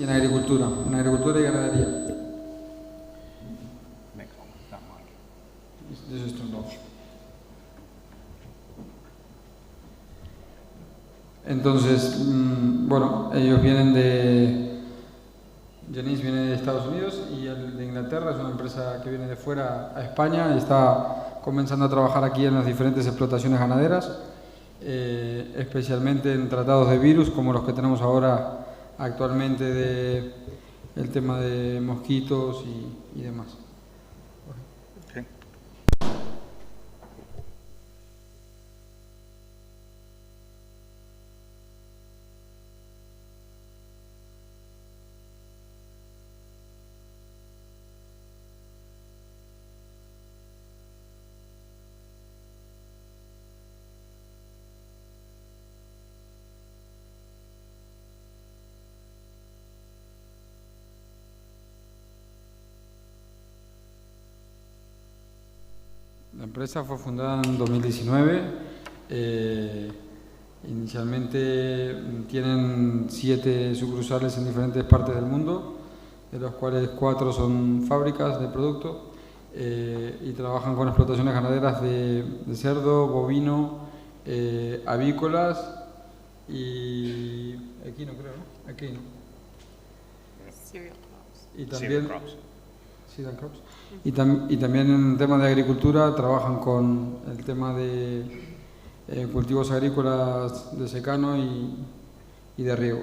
y en agricultura y ganadería. Next one, that mic. This is turned off. Entonces, bueno, ellos vienen Janice viene de Estados Unidos y el de Inglaterra, es una empresa que viene de fuera a España y está comenzando a trabajar aquí en las diferentes explotaciones ganaderas, especialmente en tratados de virus como los que tenemos ahora actualmente el tema de mosquitos y demás. Okay. La empresa fue fundada en 2019. Inicialmente tienen 7 sucursales en diferentes partes del mundo, de los cuales 4 son fábricas de producto y trabajan con explotaciones ganaderas de cerdo, bovino, avícolas y equino, creo, ¿no? Equino. Cereal crops. Y Cereal también crops. cereal crops. Y también en temas de agricultura trabajan con el tema de cultivos agrícolas de secano y de riego.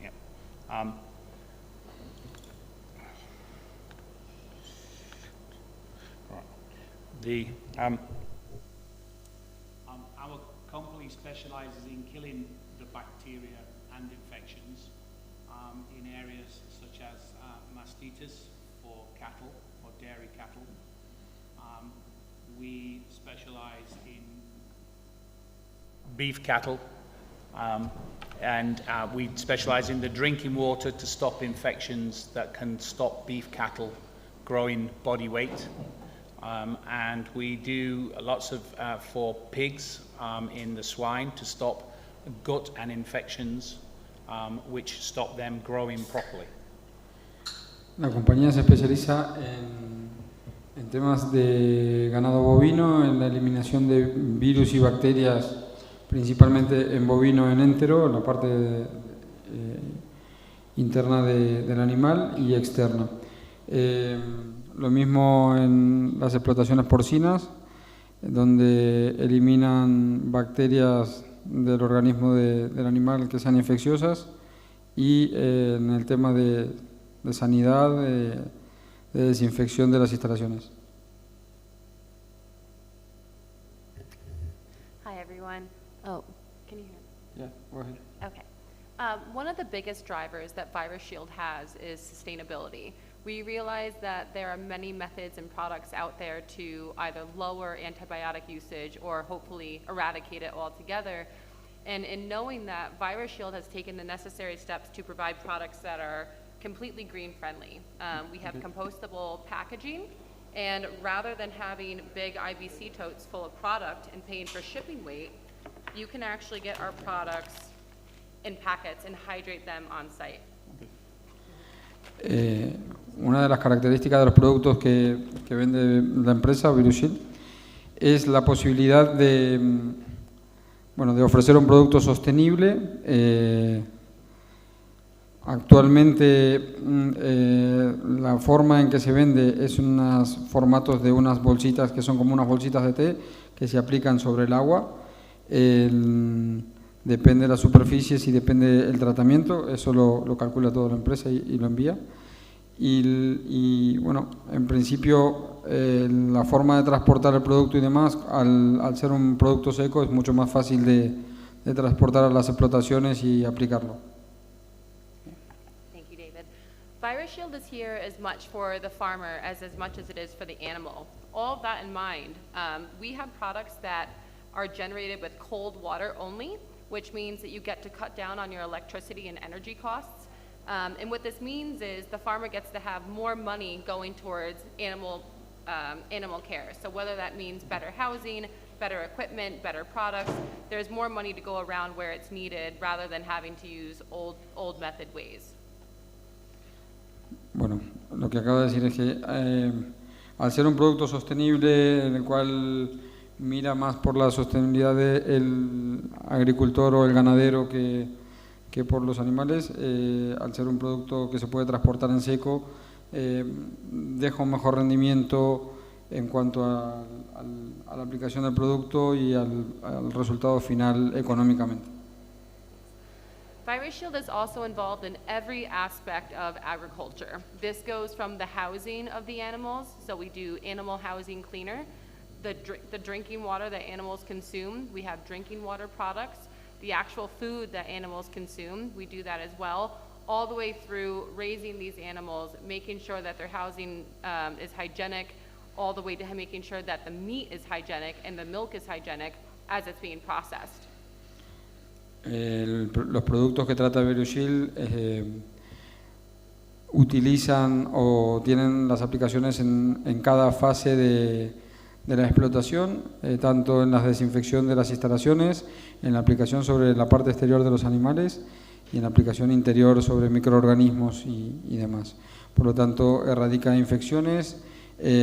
Yeah. Right. Our company specializes in killing the bacteria and infections in areas such as mastitis for cattle, for dairy cattle. We specialize in beef cattle, and we specialize in the drinking water to stop infections that can stop beef cattle growing body weight. And we do lots of for pigs in the swine to stop gut and infections which stop them growing properly. La compañía se especializa en temas de ganado bovino, en la eliminación de virus y bacterias, principalmente en bovino en entero, en la parte interna del animal y externa. Lo mismo en las explotaciones porcinas, donde eliminan bacterias del organismo del animal que sean infecciosas, y en el tema de sanidad, de desinfección de las instalaciones. Hi, everyone. Oh, can you hear me? Yeah, go ahead. Okay. One of the biggest drivers that Virus Shield has is sustainability. We realize that there are many methods and products out there to either lower antibiotic usage or hopefully eradicate it altogether. And in knowing that, Virus Shield has taken the necessary steps to provide products that are completely green friendly. We have compostable packaging, and rather than having big IBC totes full of product and paying for shipping weight, you can actually get our products in packets and hydrate them on site. Una de las características de los productos que vende la empresa VirusShield es la posibilidad de ofrecer un producto sostenible. Actualmente la forma en que se vende es unos formatos de unas bolsitas que son como unas bolsitas de té que se aplican sobre el agua. Depende de la superficie, si depende el tratamiento, eso lo calcula toda la empresa y lo envía. Y bueno, en principio la forma de transportar el producto y demás, al ser un producto seco, es mucho más fácil de transportar a las explotaciones y aplicarlo. Thank you, David. Virus Shield is here as much for the farmer as much as it is for the animal. All of that in mind, we have products that are generated with cold water only, which means that you get to cut down on your electricity and energy costs. And what this means is the farmer gets to have more money going towards animal care. So whether that means better housing, better equipment, better products. There's more money to go around where it's needed rather than having to use old method ways. Bueno, lo que acabo de decir es que al ser un producto sostenible en el cual mira más por la sostenibilidad del agricultor o el ganadero que por los animales, al ser un producto que se puede transportar en seco, deja un mejor rendimiento en cuanto a la aplicación del producto y al resultado final económicamente. VirusShield is also involved in every aspect of agriculture. This goes from the housing of the animals, so we do animal housing cleaner, the drinking water that animals consume, we have drinking water products, the actual food that animals consume, we do that as well, all the way through raising these animals, making sure that their housing is hygienic, all the way to making sure that the meat is hygienic and the milk is hygienic as it's being processed. Los productos que trata VirusShield utilizan o tienen las aplicaciones en cada fase de la explotación, tanto en la desinfección de las instalaciones, en la aplicación sobre la parte exterior de los animales y en la aplicación interior sobre microorganismos y demás. Por lo tanto, erradica infecciones,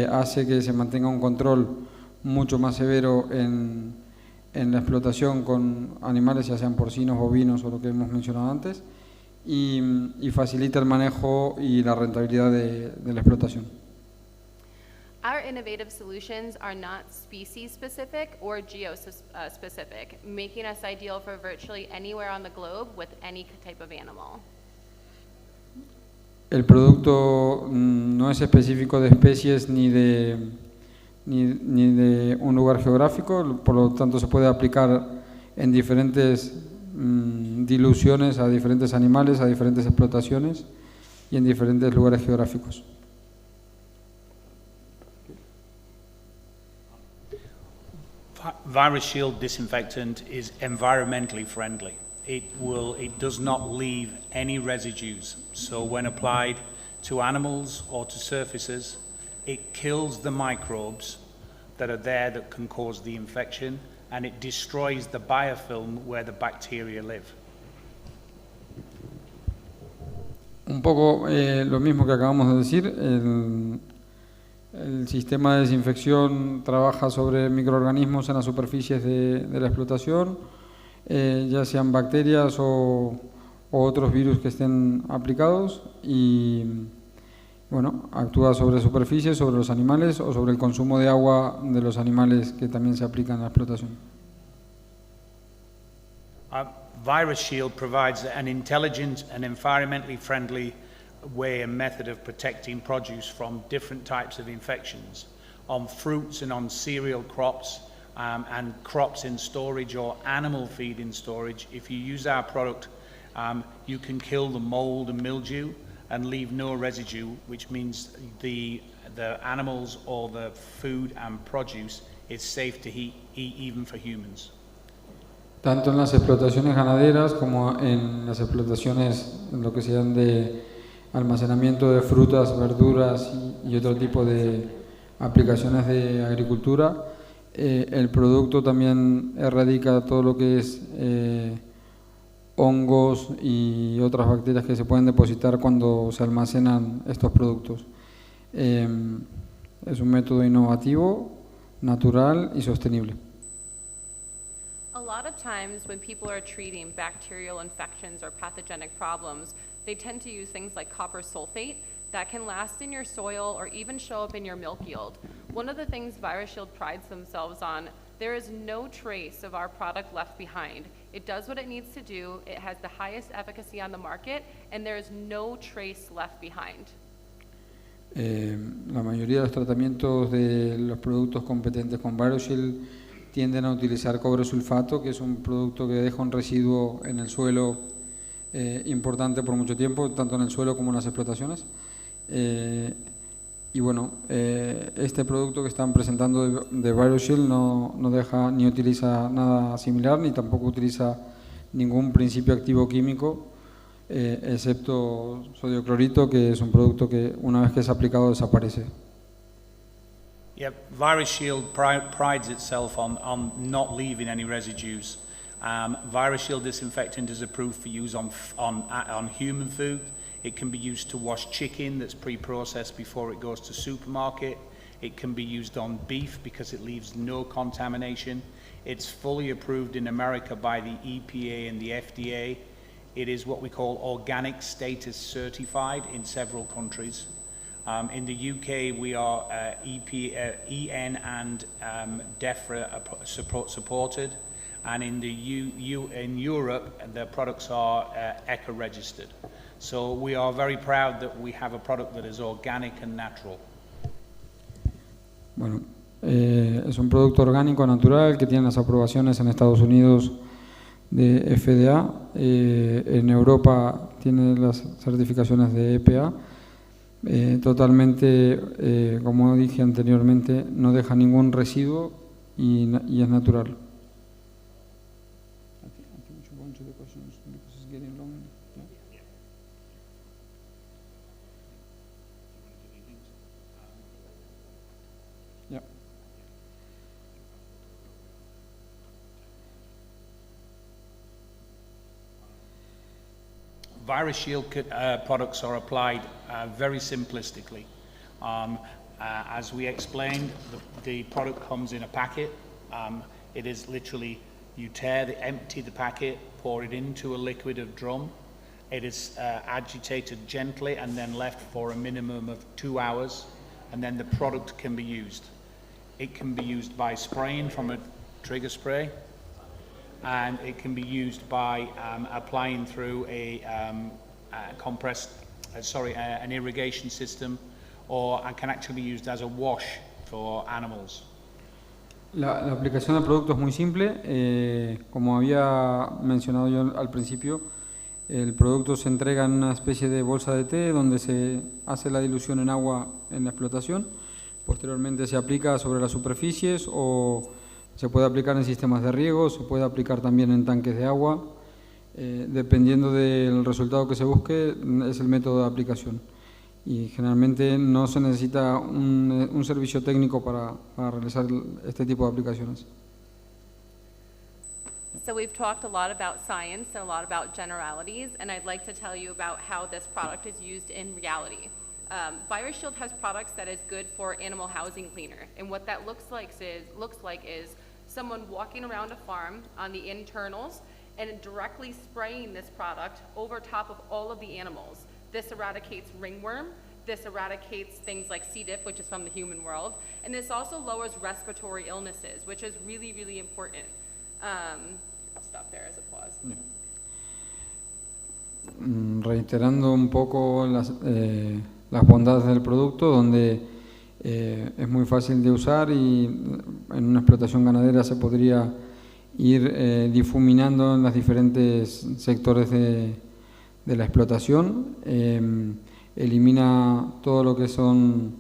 hace que se mantenga un control mucho más severo en la explotación con animales, ya sean porcinos, bovinos o lo que hemos mencionado antes, y facilita el manejo y la rentabilidad de la explotación. Our innovative solutions are not species-specific or geo-specific, making us ideal for virtually anywhere on the globe with any type of animal. El producto no es específico de especies ni de un lugar geográfico, por lo tanto se puede aplicar en diferentes diluciones a diferentes animales, a diferentes explotaciones y en diferentes lugares geográficos. VirusShield disinfectant is environmentally friendly. It does not leave any residues. So when applied to animals or to surfaces, it kills the microbes that are there that can cause the infection, and it destroys the biofilm where the bacteria live. Un poco lo mismo que acabamos de decir. El sistema de desinfección trabaja sobre microorganismos en las superficies de la explotación, ya sean bacterias o otros virus que estén aplicados, y bueno, actúa sobre superficies, sobre los animales o sobre el consumo de agua de los animales que también se aplican en la explotación. VirusShield provides an intelligent and environmentally friendly way and method of protecting produce from different types of infections on fruits and on cereal crops and crops in storage or animal feed in storage. If you use our product, you can kill the mold and mildew and leave no residue, which means the animals or the food and produce is safe to eat even for humans. Tanto en las explotaciones ganaderas como en las explotaciones, en lo que sean de almacenamiento de frutas, verduras y otro tipo de aplicaciones de agricultura, el producto también erradica todo lo que es hongos y otras bacterias que se pueden depositar cuando se almacenan estos productos. Es un método innovativo, natural y sostenible. A lot of times when people are treating bacterial infections or pathogenic problems, they tend to use things like copper sulfate that can last in your soil or even show up in your milk yield. One of the things VirusShield prides themselves on, there is no trace of our product left behind. It does what it needs to do, it has the highest efficacy on the market, and there is no trace left behind. La mayoría de los tratamientos de los productos competentes con VirusShield tienden a utilizar cobre sulfato, que es un producto que deja un residuo en el suelo importante por mucho tiempo, tanto en el suelo como en las explotaciones. Y bueno, este producto que están presentando de VirusShield no deja ni utiliza nada similar, ni tampoco utiliza ningún principio activo químico, excepto sodio clorito, que es un producto que una vez que es aplicado desaparece. Yeah, Virus Shield prides itself on not leaving any residues. Virus Shield disinfectant is approved for use on human food. It can be used to wash chicken that's pre-processed before it goes to supermarket. It can be used on beef because it leaves no contamination. It's fully approved in America by the EPA and the FDA. It is what we call organic status certified in several countries. In the UK, we are EN and DEFRA supported, and in in Europe, the products are ECHA registered. So we are very proud that we have a product that is organic and natural. Bueno, es un producto orgánico natural que tiene las aprobaciones en Estados Unidos de FDA, en Europa tiene las certificaciones de EPA, totalmente, como dije anteriormente, no deja ningún residuo y es natural. Virus Shield products are applied very simplistically. As we explained, the product comes in a packet. It is literally, you empty the packet, pour it into a liquid of drum. It is agitated gently and then left for a minimum of 2 hours, and then the product can be used. It can be used by spraying from a trigger spray, and it can be used by applying through an irrigation system, or it can actually be used as a wash for animals. La aplicación del producto es muy simple. Como había mencionado yo al principio, el producto se entrega en una especie de bolsa de té donde se hace la dilución en agua en la explotación. Posteriormente se aplica sobre las superficies o se puede aplicar en sistemas de riego, se puede aplicar también en tanques de agua. Dependiendo del resultado que se busque, es el método de aplicación. Y generalmente no se necesita un servicio técnico para realizar este tipo de aplicaciones. So we've talked a lot about science and a lot about generalities, and I'd like to tell you about how this product is used in reality. Virus Shield has products that is good for animal housing cleaner, and what that looks like is someone walking around a farm on the internals and directly spraying this product over top of all of the animals. This eradicates ringworm, this eradicates things like C. diff, which is from the human world, and this also lowers respiratory illnesses, which is really, really important. I'll stop there as a pause. Reiterando un poco las bondades del producto, donde es muy fácil de usar y en una explotación ganadera se podría ir difuminando en los diferentes sectores de la explotación. Elimina todo lo que son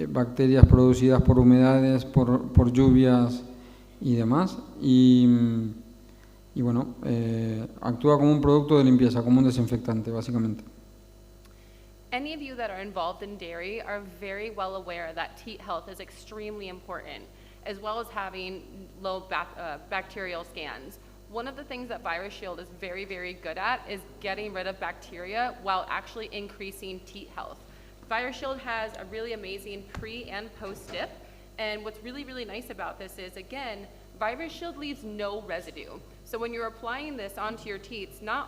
bacterias producidas por humedades, por lluvias y demás. Y bueno, actúa como un producto de limpieza, como un desinfectante, básicamente. Any of you that are involved in dairy are very well aware that teat health is extremely important, as well as having low bacterial scans. One of the things that Virus Shield is very, very good at is getting rid of bacteria while actually increasing teat health. Virus Shield has a really amazing pre and post dip, and what's really, really nice about this is, again, Virus Shield leaves no residue. So when you're applying this onto your teats, not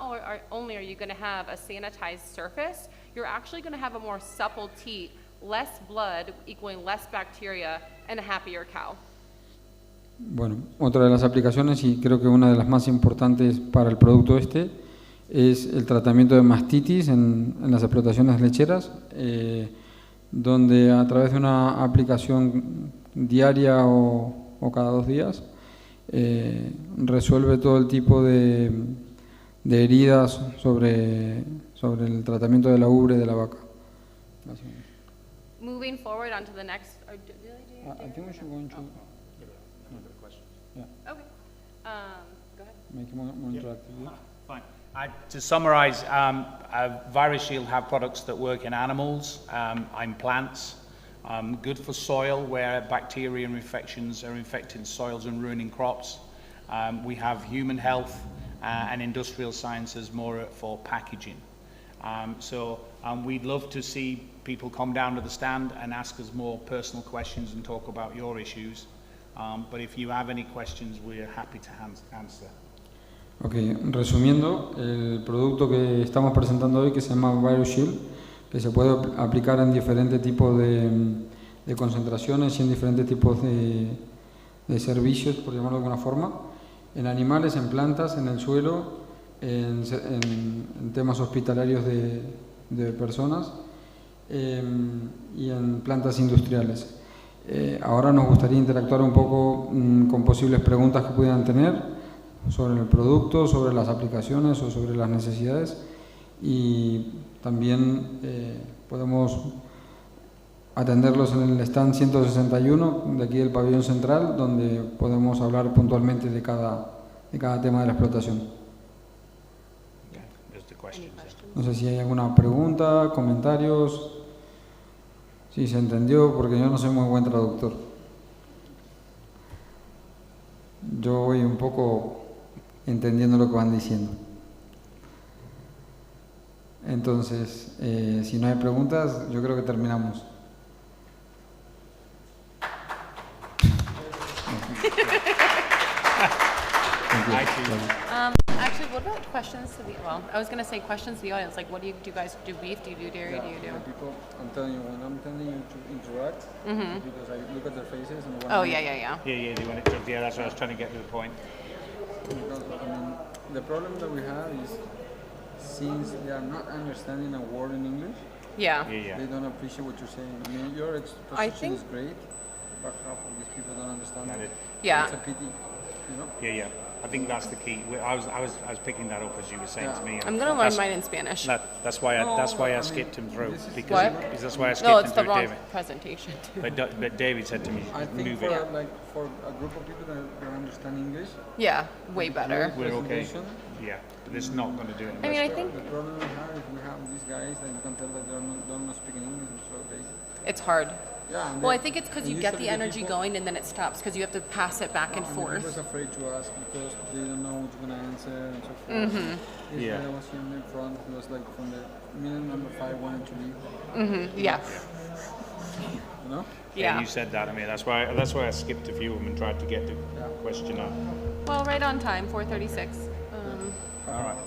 only are you going to have a sanitized surface, you're actually going to have a more supple teat, less blood equaling less bacteria, and a happier cow. Bueno, otra de las aplicaciones, y creo que una de las más importantes para el producto es el tratamiento de mastitis en las explotaciones lecheras, donde a través de una aplicación diaria o cada 2 días resuelve todo el tipo de heridas sobre el tratamiento de la ubre de la vaca. Moving forward onto the next. I think we should go into. Okay. Go ahead. Make it more interactive. Yeah? Fine. To summarize, Virus Shield have products that work in animals, in plants, Good for soil where bacteria and infections are infecting soils and ruining crops. We have human health and industrial sciences more for packaging. We'd love to see people come down to the stand and ask us more personal questions and talk about your issues. But if you have any questions, we're happy to answer. Ok, resumiendo, el producto que estamos presentando hoy, que se llama VirusShield, que se puede aplicar en diferentes tipos de concentraciones y en diferentes tipos de servicios, por llamarlo de alguna forma, en animales, en plantas, en el suelo, en temas hospitalarios de personas y en plantas industriales. Ahora nos gustaría interactuar un poco con posibles preguntas que pudieran tener sobre el producto, sobre las aplicaciones o sobre las necesidades, y también podemos atenderlos en el stand 161 de aquí del pabellón central, donde podemos hablar puntualmente de cada tema de la explotación. No sé si hay alguna pregunta, comentarios. Sí, se entendió, porque yo no soy muy buen traductor. Yo voy un poco entendiendo lo que van diciendo. Entonces, si no hay preguntas, yo creo que terminamos. Actually, what about questions to the, well, I was going to say questions to the audience, like what do you guys do? Beef? Do you do dairy? Do you do? People, I'm telling you, when I'm telling you to interact, because I look at their faces and Oh, yeah. Yeah, that's what I was trying to get to the point. Because, I mean, the problem that we have is, since they are not understanding a word in English, Yeah. they don't appreciate what you're saying. I mean, your exposition is great, but half of these people don't understand it. Yeah. It's a pity, you know? Yeah. I think that's the key. I was picking that up as you were saying to me. I'm going to learn mine in Spanish. That's why I skipped him through. What? Because that's why I skipped No, him it's the through wrong David. presentation. But David said to me, I think move for, it. for a group of people that understand English, Yeah, way better. We're okay. presentation, Yeah, but it's not going to do it. I mean, I think the problem we have is we have these guys that you can tell that they're not speaking English, so they... it's hard. Yeah, and Well, I they- think it's because and you get usually the energy people- going and then it stops because you have to pass it back and the forth. people's afraid to ask because they don't know what you're going to answer and so forth. This Yeah. guy was here in front, he was like from the minute number 5 wanted to leave, Yeah. you know? Yeah. You said that. I mean, that's why I skipped a few of them and tried to get the question out. Well, right on time, 4:36. All right.